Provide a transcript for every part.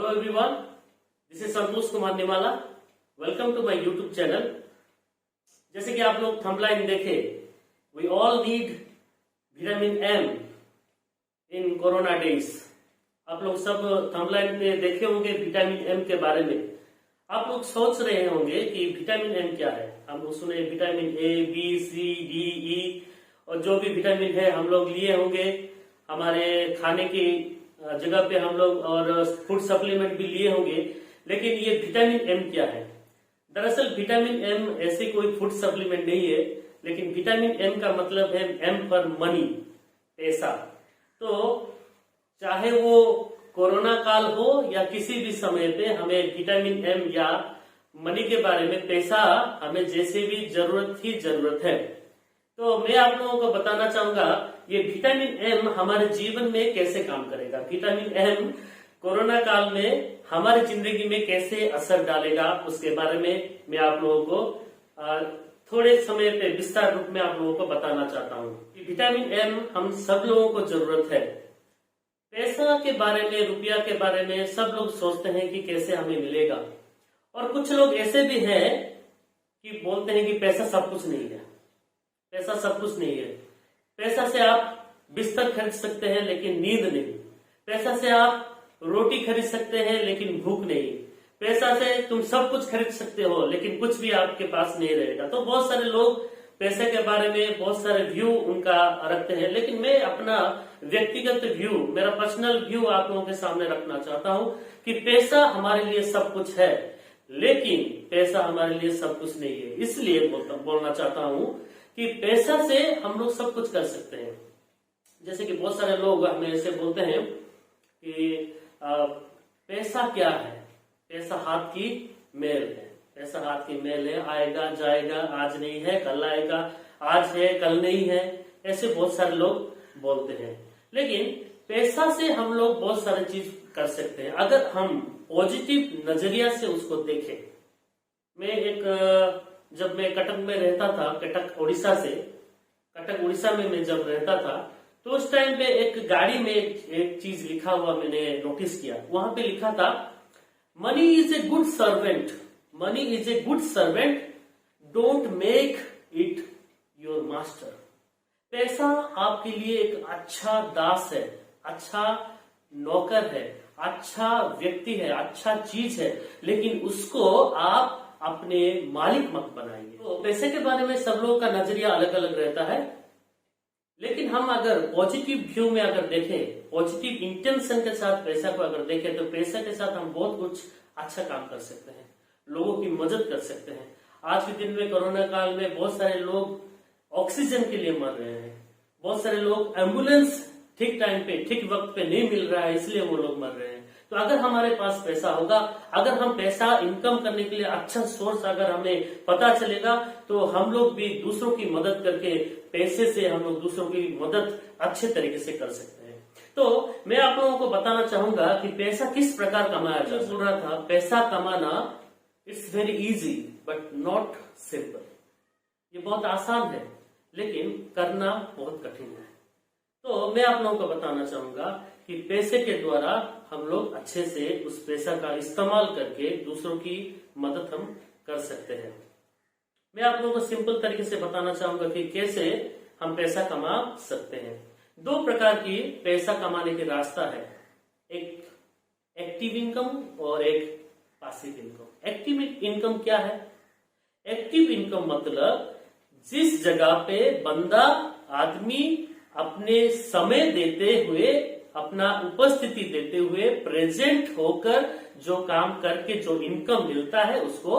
Hello everyone, this is Santosh Kumar Nimala. Welcome to my YouTube channel. जैसे कि आप लोग थंबलाइन देखे, we all need vitamin M in corona days. आप लोग सब थंबलाइन में देखे होंगे विटामिन एम के बारे में। आप लोग सोच रहे होंगे कि विटामिन एम क्या है। हम लोग सुने vitamin A, B, C, D, E और जो भी विटामिन है हम लोग लिए होंगे हमारे खाने की जगह पे हम लोग, और फूड सप्लीमेंट भी लिए होंगे। लेकिन ये विटामिन एम क्या है? दरअसल विटामिन एम ऐसे कोई फूड सप्लीमेंट नहीं है, लेकिन विटामिन एम का मतलब है एम फॉर मनी, पैसा। तो चाहे वो कोरोना काल हो या किसी भी समय पे हमें विटामिन एम या मनी के बारे में, पैसा हमें जैसे भी जरूरत है। तो मैं आप लोगों को बताना चाहूंगा ये विटामिन एम हमारे जीवन में कैसे काम करेगा। विटामिन एम कोरोना काल में हमारी जिंदगी में कैसे असर डालेगा, उसके बारे में मैं आप लोगों को थोड़े समय पे विस्तार रूप में आप लोगों को बताना चाहता हूँ। विटामिन एम हम सब लोगों को जरूरत है। पैसा के बारे में, रुपया के बारे में सब लोग सोचते हैं कि कैसे हमें मिलेगा, और कुछ लोग ऐसे भी हैं कि बोलते हैं कि पैसा सब कुछ नहीं है। पैसा सब कुछ नहीं है। पैसा से आप बिस्तर खरीद सकते हैं लेकिन नींद नहीं। पैसा से आप रोटी खरीद सकते हैं लेकिन भूख नहीं। पैसा से तुम सब कुछ खरीद सकते हो लेकिन कुछ भी आपके पास नहीं रहेगा। तो बहुत सारे लोग पैसे के बारे में बहुत सारे व्यू उनका रखते हैं, लेकिन मैं अपना व्यक्तिगत व्यू, मेरा पर्सनल व्यू आप लोगों के सामने रखना चाहता हूं कि पैसा हमारे लिए सब कुछ है, लेकिन पैसा हमारे लिए सब कुछ नहीं है। इसलिए बोलना चाहता हूं कि पैसा से हम लोग सब कुछ कर सकते हैं। जैसे कि बहुत सारे लोग हमें ऐसे बोलते हैं कि पैसा क्या है? पैसा हाथ की मैल है। पैसा हाथ की मैल है, आएगा जाएगा, आज नहीं है कल आएगा, आज है कल नहीं है, ऐसे बहुत सारे लोग बोलते हैं। लेकिन पैसा से हम लोग बहुत सारी चीज कर सकते हैं अगर हम पॉजिटिव नजरिया से उसको देखें। जब मैं कटक में रहता था, कटक उड़ीसा में मैं जब रहता था, तो उस टाइम पे एक गाड़ी में एक चीज लिखा हुआ मैंने नोटिस किया। वहां पे लिखा था, money is a good servant, money is a good servant, don't make it your master. पैसा आपके लिए एक अच्छा दास है, अच्छा नौकर है, अच्छा व्यक्ति है, अच्छा चीज है, लेकिन उसको आप अपने मालिक मत बनाइए। तो पैसे के बारे में सब लोगों का नजरिया अलग अलग रहता है, लेकिन हम अगर पॉजिटिव व्यू में अगर देखें, पॉजिटिव इंटेंशन के साथ पैसा को अगर देखें, तो पैसे के साथ हम बहुत कुछ अच्छा काम कर सकते हैं, लोगों की मदद कर सकते हैं। आज के दिन में कोरोना काल में बहुत सारे लोग ऑक्सीजन के लिए मर रहे हैं, बहुत सारे लोग एम्बुलेंस ठीक टाइम पे ठीक वक्त पे नहीं मिल रहा है, इसलिए वो लोग मर रहे हैं। तो अगर हमारे पास पैसा होगा, अगर हम पैसा इनकम करने के लिए अच्छा सोर्स अगर हमें पता चलेगा, तो हम लोग भी दूसरों की मदद करके पैसे से हम लोग दूसरों की मदद अच्छे तरीके से कर सकते हैं। तो मैं आप लोगों को बताना चाहूंगा कि पैसा किस प्रकार कमाया जाए। बोल रहा था, पैसा कमाना it's very easy but not simple. ये बहुत आसान है लेकिन करना बहुत कठिन है। तो मैं आप लोगों को बताना चाहूंगा कि पैसे के द्वारा हम लोग अच्छे से उस पैसा का इस्तेमाल करके दूसरों की मदद हम कर सकते हैं। मैं आप लोगों को सिंपल तरीके से बताना चाहूंगा कि कैसे हम पैसा कमा सकते हैं। दो प्रकार की पैसा कमाने के रास्ता है, एक एक्टिव इनकम और एक पासिव इनकम। एक्टिव इनकम क्या है? एक्टिव इनकम मतलब जिस जगह पे बंदा, आदमी अपने समय देते हुए, अपना उपस्थिति देते हुए, प्रेजेंट होकर जो काम करके जो इनकम मिलता है, उसको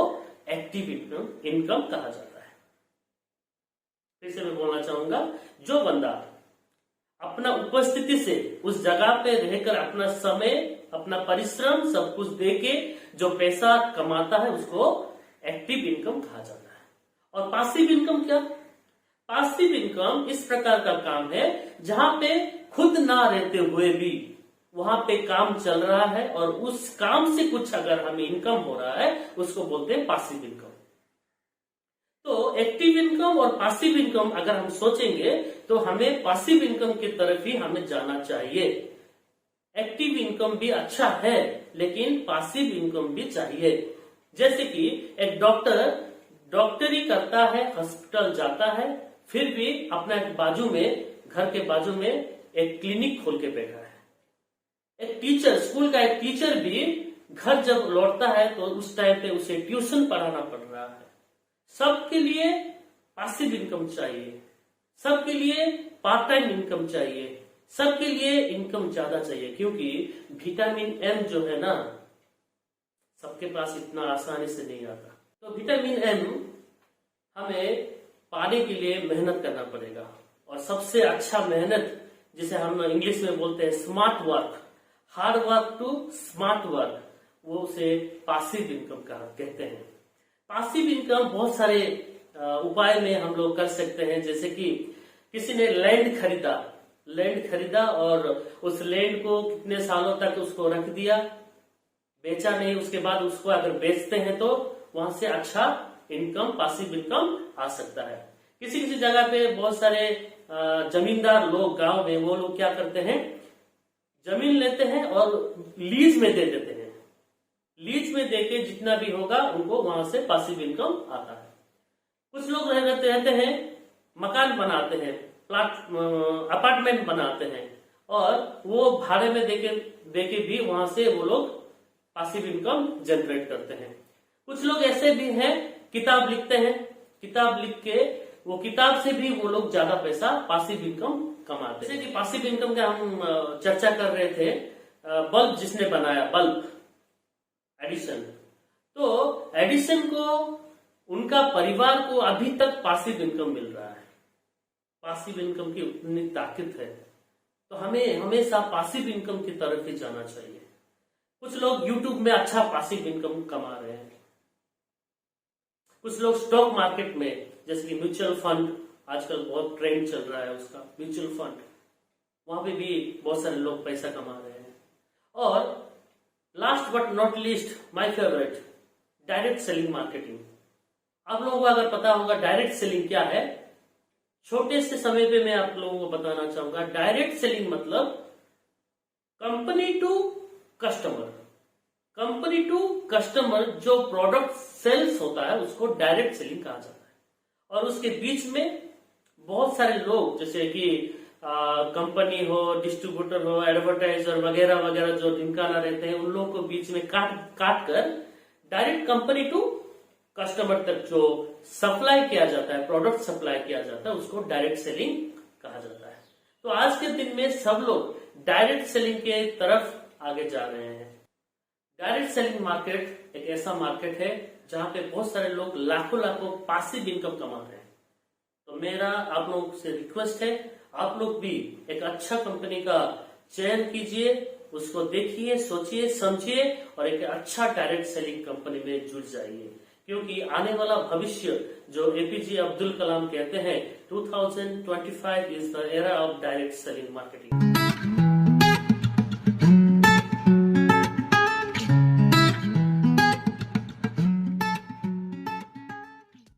एक्टिव इनकम कहा जाता है। फिर से मैं बोलना चाहूंगा, जो बंदा अपना उपस्थिति से उस जगह पे रहकर अपना समय, अपना परिश्रम सब कुछ देके जो पैसा कमाता है, उसको एक्टिव इनकम कहा जाता है। और पासिव इनकम क्या? पासिव इनकम इस प्रकार का काम है जहां पे खुद ना रहते हुए भी वहां पे काम चल रहा है और उस काम से कुछ अगर हमें इनकम हो रहा है, उसको बोलते हैं पासिव इनकम। तो एक्टिव इनकम और पासिव इनकम अगर हम सोचेंगे तो हमें पासिव इनकम की तरफ ही हमें जाना चाहिए। एक्टिव इनकम भी अच्छा है, लेकिन पासिव इनकम भी चाहिए। जैसे कि एक डॉक्टर डॉक्टरी करता है, हॉस्पिटल जाता है, फिर भी अपना बाजू में, घर के बाजू में एक क्लिनिक खोल के बैठा है। एक टीचर, स्कूल का एक टीचर भी घर जब लौटता है तो उस टाइम पे उसे ट्यूशन पढ़ाना पड़ रहा है। सबके लिए पासिव इनकम चाहिए, सबके लिए पार्ट टाइम इनकम चाहिए, सबके लिए इनकम ज्यादा चाहिए, क्योंकि विटामिन एम जो है ना, सबके पास इतना आसानी से नहीं आता। तो विटामिन एम हमें पाने के लिए मेहनत करना पड़ेगा, और सबसे अच्छा मेहनत जिसे हम इंग्लिश में बोलते हैं smart work, hard work to smart work, वो उसे पासिव इनकम कहते हैं। पासिव इनकम बहुत सारे उपाय में हम लोग कर सकते हैं। जैसे कि किसी ने लैंड खरीदा और उस लैंड को कितने सालों तक उसको रख दिया, बेचा नहीं, उसके बाद उसको अगर बेचते हैं तो वहां से अच्छा इनकम, पासिव इनकम आ सकता है। किसी किसी जगह पे बहुत सारे जमींदार लोग गांव में, वो लोग क्या करते हैं, जमीन लेते हैं और लीज में दे देते हैं। लीज में देके जितना भी होगा उनको वहां से पासिव इनकम आता है। कुछ लोग रहते हैं, मकान बनाते हैं, अपार्टमेंट बनाते हैं, और वो भाड़े में देके भी वहां से वो लोग पासिव इनकम जनरेट करते हैं। कुछ लोग ऐसे भी हैं, किताब लिखते हैं, किताब लिख के वो किताब से भी वो लोग ज्यादा पैसा पासिव इनकम कमाते हैं। जैसे कि पासिव इनकम का हम चर्चा कर रहे थे, बल्ब जिसने बनाया, बल्ब एडिसन, तो एडिसन को, उनका परिवार को अभी तक पासिव इनकम मिल रहा है। पासिव इनकम की उतनी ताकत है, तो हमें हमेशा पासिव इनकम की तरफ ही जाना चाहिए। कुछ लोग यूट्यूब में अच्छा पासिव इनकम कमा रहे हैं, कुछ लोग स्टॉक मार्केट में, जैसे कि म्यूचुअल फंड, आजकल बहुत ट्रेंड चल रहा है उसका, म्यूचुअल फंड, वहां पे भी बहुत सारे लोग पैसा कमा रहे हैं। और last but not least, my favourite, direct selling marketing. आप लोगों को अगर पता होगा डायरेक्ट सेलिंग क्या है, छोटे से समय पे मैं आप लोगों को बताना चाहूंगा। डायरेक्ट सेलिंग मतलब company to customer, company to customer जो प्रोडक्ट सेल्स होता है उसको डायरेक्ट सेलिंग कहा जाता है। और उसके बीच में बहुत सारे लोग, जैसे कि कंपनी हो, डिस्ट्रीब्यूटर हो, एडवर्टाइजर वगैरह वगैरह जो ढिमकाना रहते हैं, उन लोगों को बीच में काट कर डायरेक्ट कंपनी टू कस्टमर तक जो सप्लाई किया जाता है, प्रोडक्ट सप्लाई किया जाता है, उसको डायरेक्ट सेलिंग कहा जाता है। तो आज के दिन में सब लोग डायरेक्ट सेलिंग के तरफ आगे जा रहे हैं। डायरेक्ट सेलिंग मार्केट एक ऐसा मार्केट है जहां पे बहुत सारे लोग लाखों लाखों पासिव इनकम कमा रहे हैं। तो मेरा आप लोगों से रिक्वेस्ट है, आप लोग भी एक अच्छा कंपनी का चयन कीजिए, उसको देखिए, सोचिए, समझिए, और एक अच्छा डायरेक्ट सेलिंग कंपनी में जुड़ जाइए। क्योंकि आने वाला भविष्य, जो एपीजे अब्दुल कलाम कहते हैं, 2025 is the era of direct selling marketing.